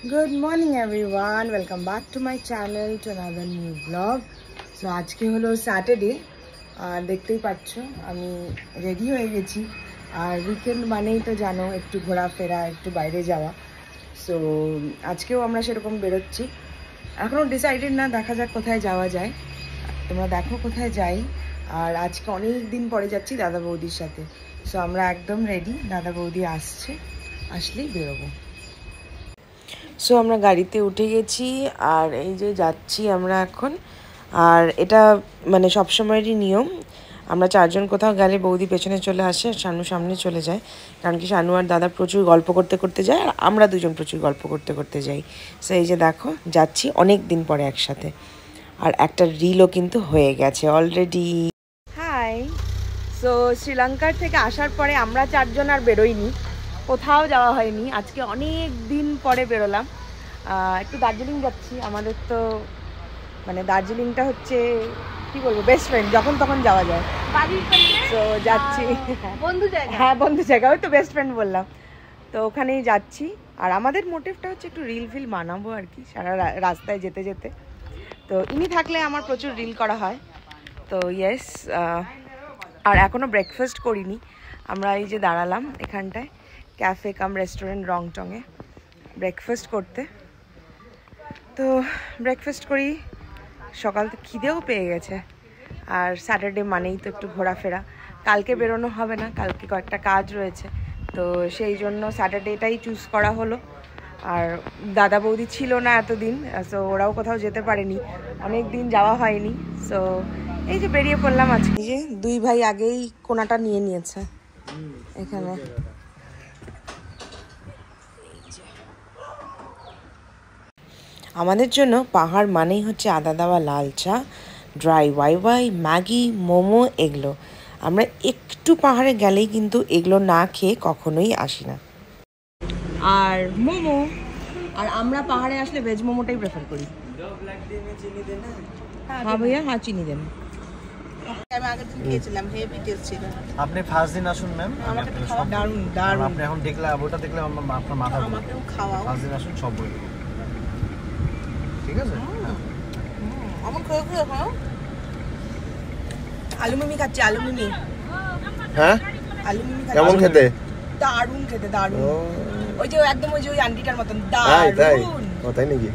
Good morning everyone, welcome back to my channel to another new vlog. So আজকে হলো Saturday আর দেখতেই পাচ্ছ আমি রেডি হয়ে গেছি আর উইকেন্ড মানেই তো জানো একটু ঘোরাফেরা একটু বাইরে যাওয়া। সো আজকেও আমরা সেরকম বেরোচ্ছি, এখনও ডিসাইডেড না, দেখা যাক কোথায় যাওয়া যায়। তোমরা দেখো কোথায় যাই। আর আজকে অনেক দিন পরে যাচ্ছি দাদা বৌদির সাথে। সো আমরা একদম রেডি, দাদা বৌদি আসছে, আসলেই বেরোবো। সো আমরা গাড়িতে উঠে গেছি আর এই যে যাচ্ছি আমরা এখন। আর এটা মানে সবসময়েরই নিয়ম, আমরা চারজন কোথাও গেলে বৌদি পেছনে চলে আসে, শানু সামনে চলে যায়, কারণ কি শানু আর দাদা প্রচুর গল্প করতে করতে যায় আর আমরা দুজন প্রচুর গল্প করতে করতে যাই। সো এই যে দেখো যাচ্ছি অনেক দিন পরে একসাথে, আর একটা রিলও কিন্তু হয়ে গেছে অলরেডি। হাই, সো শ্রীলঙ্কার থেকে আসার পরে আমরা চারজন আর বেরোইনি, কোথাও যাওয়া হয়নি। আজকে অনেক দিন পরে বেরোলাম, একটু দার্জিলিং যাচ্ছি। আমাদের তো মানে দার্জিলিংটা হচ্ছে কি বলবো, বেস্ট ফ্রেন্ড, যখন তখন যাওয়া যায়। তো যাচ্ছি বন্ধু জায়গা, হ্যাঁ বন্ধু জায়গা, ওই তো বেস্ট ফ্রেন্ড বললাম। তো ওখানেই যাচ্ছি আর আমাদের মোটিভটা হচ্ছে একটু রিল ফিল বানাবো আর কি, সারা রাস্তায় যেতে যেতে। তো ইনি থাকলে আমার প্রচুর রিল করা হয়। তো ইয়েস, আর এখনও ব্রেকফাস্ট করিনি। আমরা এই যে দাঁড়ালাম এখানটায় ক্যাফে কাম রেস্টুরেন্ট রংটংয়ে ব্রেকফাস্ট করতে। তো ব্রেকফাস্ট করি, সকাল তো খিদেও পেয়ে গেছে। আর স্যাটারডে মানেই তো একটু ঘোরাফেরা, কালকে বেরোনো হবে না, কালকে কয়েকটা কাজ রয়েছে, তো সেই জন্য স্যাটারডেটাই চুজ করা হলো। আর দাদা বৌদি ছিল না এতদিন, সো ওরাও কোথাও যেতে পারেনি, অনেক দিন যাওয়া হয়নি। সো এই যে বেরিয়ে পড়লাম আজকে। এই যে দুই ভাই আগেই কোনাটা নিয়ে নিয়েছে এখানে। আমাদের জন্য পাহাড় মানেই হচ্ছে আদা দেওয়া লাল চা, ড্রাই ওয়াই ম্যাগি, মোমো, এগুলো। আমরা একটু পাহাড়ে গেলেই কিন্তু এগুলো না খেয়ে কখনোই আসি না। আর মোমো, আর আমরা পাহাড়ে আসলে ভেজ মোমোটাই প্রেফার করি। হ্যাঁ ভাইয়া, হ্যাঁ চিনি দেন। আপনি ফার্স্ট দিন আসুন ম্যাম, দারুণ দারুণ। আপনি এখন দেখলে ওটা দেখলে আপনার মাথা খাওয়া, ফার্স্ট দিন আসুন সব বলবো, ঠিক আছে? আমার আলু মিমি খাচ্ছি, আলু মিমি। হ্যাঁ আলু মিমি কেমন খেতে? দারুণ খেতে, দারুণ। ওই যে একদম ওই যে ওই আন্টিটার মতন তাই দারুণ। তাই নাকি?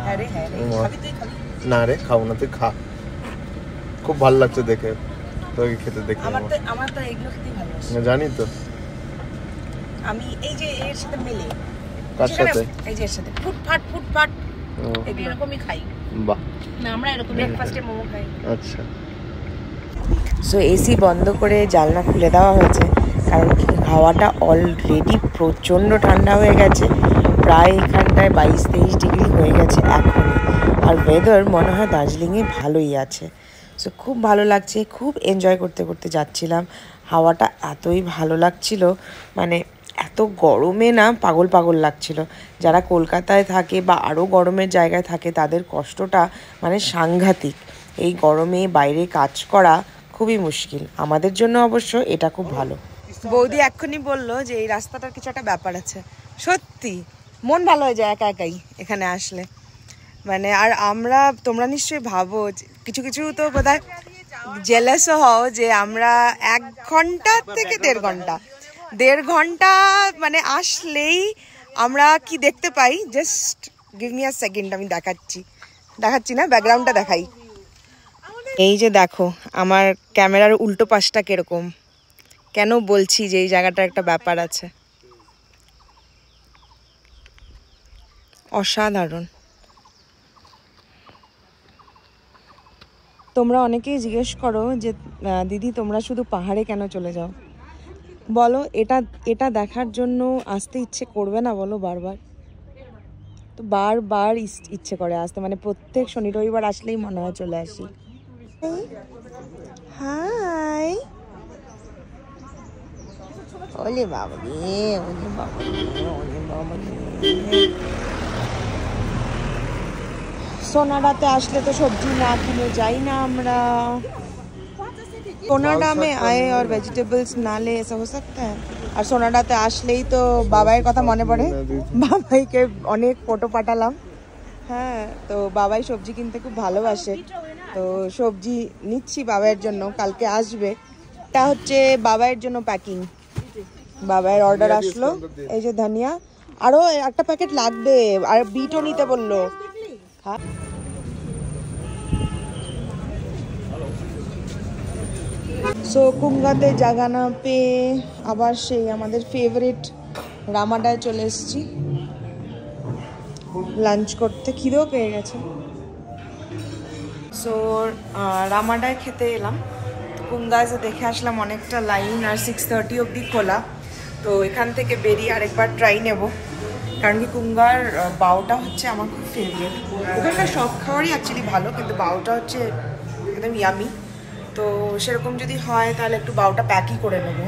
হ্যাঁ রে, হ্যাঁ রে, খাবি তুই খাবি? না রে খাও না, তুই খা, খুব ভালো লাগছে দেখে তোকে খেতে দেখে। আমার তো এগুলো খেতেই ভালো লাগে, জানি তো। আমি এই যে এর সাথে মিলে, কার সাথে? এই যে এর সাথে ফুটফাট এরকমই খাই। বাহ, না আমরা এরকম ব্রেকফাস্টে মোমো খাই। আচ্ছা। সো এসি বন্ধ করে জানলা খুলে দেওয়া হয়েছে, কারণ কি হাওয়াটা অলরেডি প্রচণ্ড ঠান্ডা হয়ে গেছে, প্রায় এখানটায় 22-23 ডিগ্রি হয়ে গেছে এখনই। আর ওয়েদার মনে হয় দার্জিলিংয়ে ভালোই আছে। সো খুব ভালো লাগছে, খুব এনজয় করতে করতে যাচ্ছিলাম। হাওয়াটা এতই ভালো লাগছিল, মানে এত গরমে না পাগল পাগল লাগছিল। যারা কলকাতায় থাকে বা আরও গরমের জায়গায় থাকে তাদের কষ্টটা মানে সাংঘাতিক। এই গরমে বাইরে কাজ করা খুবই মুশকিল, আমাদের জন্য অবশ্য এটা খুব ভালো। বৌদি এক্ষুনি বললো যে এই রাস্তাটার কিছু একটা ব্যাপার আছে, সত্যি মন ভালো হয়ে যায় একা একাই এখানে আসলে। মানে আর আমরা, তোমরা নিশ্চয়ই ভাবো কিছু কিছু তো বোধহয় জেলাসও হও যে আমরা 1 ঘন্টা থেকে 1.5 ঘন্টা মানে আসলেই আমরা কি দেখতে পাই। Just give me a second, আমি দেখাচ্ছি না, ব্যাকগ্রাউন্ডটা দেখাই। এই যে দেখো আমার ক্যামেরার উল্টো পাশটা কিরকম, কেন বলছি যে এই জায়গাটার একটা ব্যাপার আছে, অসাধারণ। তোমরা অনেকেই জিজ্ঞেস করো যে দিদি তোমরা শুধু পাহাড়ে কেন চলে যাও, বলো এটা দেখার জন্য আসতে ইচ্ছে করবে না বলো? বারবার তো বারবার ইচ্ছে করে আসতে, মানে প্রত্যেক শনি রবিবার আসলেই মনে হয় চলে আসি। হাই, ওলে বাবা রে, ওলে বাবা রে, ওলে বাবা রে। सोनाडाते আসলে তো সবজি না কিনে যাই না আমরা। सोनाडा में आए और वेजिटेबल्स ना ले, ऐसा हो सकता है? আর সোনাডাতে আসলেই তো বাবাইয়ের কথা মনে পড়ে, বাবাইকে অনেক ফটো পাঠালাম। হ্যাঁ, তো বাবাই সবজি কিনতে খুব ভালোবাসে, তো সবজি নিচ্ছি বাবাইয়ের জন্য, কালকে আসবে। এটা হচ্ছে বাবাইয়ের জন্য প্যাকিং, বাবাইয়ের অর্ডার আসলো। এই যে ধনিয়া, আরো একটা প্যাকেট লাগবে, আর বিটও নিতে বললো। হ্যাঁ, সো কুঙ্গাতে জায়গা না পেয়ে আবার সেই আমাদের ফেভারিট রামাডায় চলে এসেছি লাঞ্চ করতে, খিদেও পেয়ে গেছে। সো রামাডায় খেতে এলাম, কুঙ্গায় যে দেখে আসলাম অনেকটা লাইন, আর 6:30 অবধি খোলা। তো এখান থেকে বেরিয়ে আরেকবার ট্রাই নেব, কারণ কি কুঙ্গার বাউটা হচ্ছে আমার খুব ফেভারিট। ওখানকার সব খাবারই অ্যাকচুয়ালি ভালো, কিন্তু বাউটা হচ্ছে একদম ইয়ামি। তো সেরকম যদি হয় তাহলে একটু বাউটা প্যাকই করে নেবো।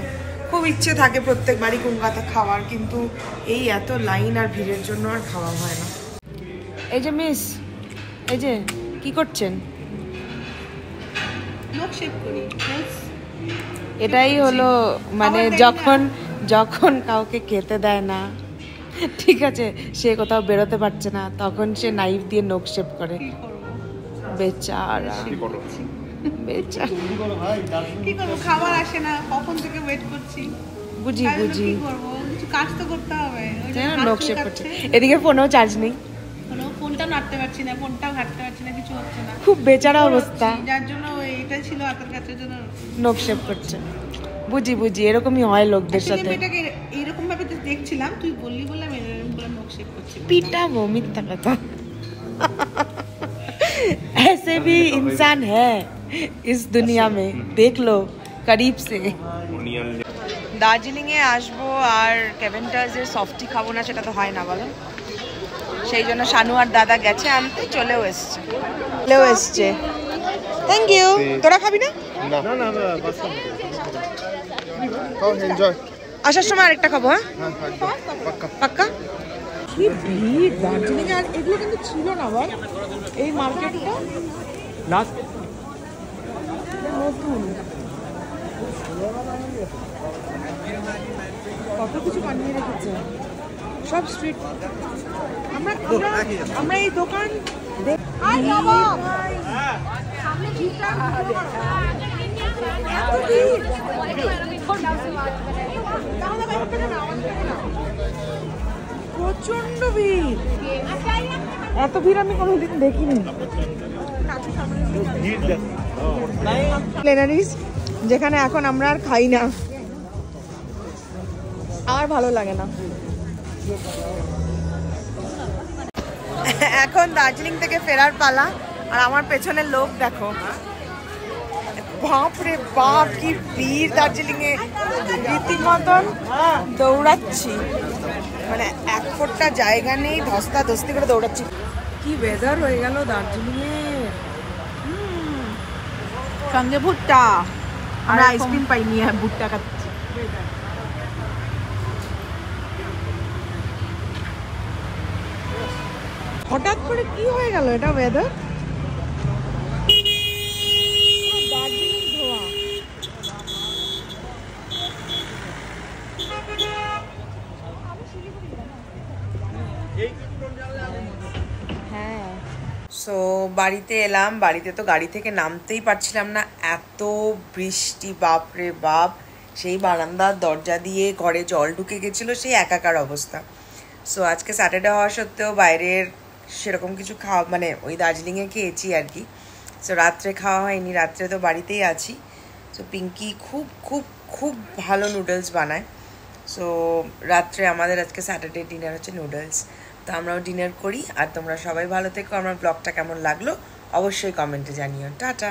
খুব ইচ্ছে থাকে প্রত্যেকবারই কুঙ্গাতে খাওয়ার, কিন্তু এই এত লাইন আর ভিড়ের জন্য আর খাওয়া হয় না। এই যে মিস, এই যে কি করছেন? এটাই হলো মানে যখন কাউকে খেতে দেয় না, ঠিক আছে, সে কোথাও বেরোতে পারছে না, তখন সে নাইফ দিয়ে নখ শেপ করে। বেচারা কি করবো, খাবার আসে না, কখন থেকে ওয়েট করছি। বুঝি কি করবো, কিছু কাজ তো করতে হবে। নখ শেপ করছে, এদিকে ফোনেও চার্জ নেই, ফোনটাও নাড়তে পারছি না, ফোনটাও ঘাটতে পারছি না, কিছু হচ্ছে না, খুব বেচারা অবস্থা। যার জন্য এটা ছিল হাতের কাছে জন্য নখ শেপ করছে। বুঝি এরকমই হয় লোকদের সাথে। এটাকে এইরকম ভাবে দেখছিলাম, তুই বললি বললাম এরকম নখ শেপ করছি। পিটাবো, মিথ্যা কথা। ऐसे भी इंसान है इस दुनिया में, देख लो करीब से। দার্জিলিং এ আসবো আর ক্যাভেন্টাসের সফটি খাবো না, সেটা তো হয় না বলো। সেই জন্য শানু আর দাদা গেছে আনতে, চলেও এসছে। Thank you. তোরা খাবি না? আসার সময় আরেকটা খাবো। হ্যাঁ, পাক্কা। কি ভিড় দার্জিলিং এ, আর এগুলো কিন্তু ছিল না বল, এই মার্কেটটা নতুন, কত কিছু বানিয়ে রেখেছে, সব স্ট্রিট। আমরা এই দোকান প্রচন্ড ভিড়, এত ভিড় আমি কোনোদিন দেখিনি। প্লেনারিস যেখানে এখন আমরা আর খাই না, আর ভালো লাগে না। এখন দার্জিলিং থেকে ফেরার পালা, আর আমার পেছনের লোক দেখো, বাপ রে বাপ কি ভিড় দার্জিলিং এ, রীতিমতন দৌড়াচ্ছি, মানে এক ফোঁটা জায়গা নেই, ধস্তাধস্তি করে দৌড়াচ্ছি। কি ওয়েদার হয়ে গেল দার্জিলিং এ, সঙ্গে ভুট্টা, আর আইসক্রিম পাইনি, ভুট্টা খাচ্ছি। হঠাৎ করে কি হয়ে গেল এটা ওয়েদার, দার্জিলিং ধোয়া। হ্যাঁ, সো বাড়িতে এলাম, বাড়িতে তো গাড়ি থেকে নামতেই পারছিলাম না, এত বৃষ্টি, বাপরে বাপ। সেই বারান্দার দরজা দিয়ে ঘরে জল ঢুকে গেছিলো, সেই একাকার অবস্থা। সো আজকে স্যাটারডে হওয়া সত্ত্বেও বাইরের সেরকম কিছু খাওয়া, মানে ওই দার্জিলিংয়ে খেয়েছি আর কি। সো রাত্রে খাওয়া হয়নি, রাত্রে তো বাড়িতেই আছি। সো পিঙ্কি খুব খুব খুব ভালো নুডলস বানায়। সো রাত্রে আমাদের আজকে স্যাটারডে ডিনার হচ্ছে নুডলস। তো আমরাও ডিনার করি, আর তোমরা সবাই ভালো থেকো। আমার ব্লগটা কেমন লাগলো অবশ্যই কমেন্টে জানিও। টাটা।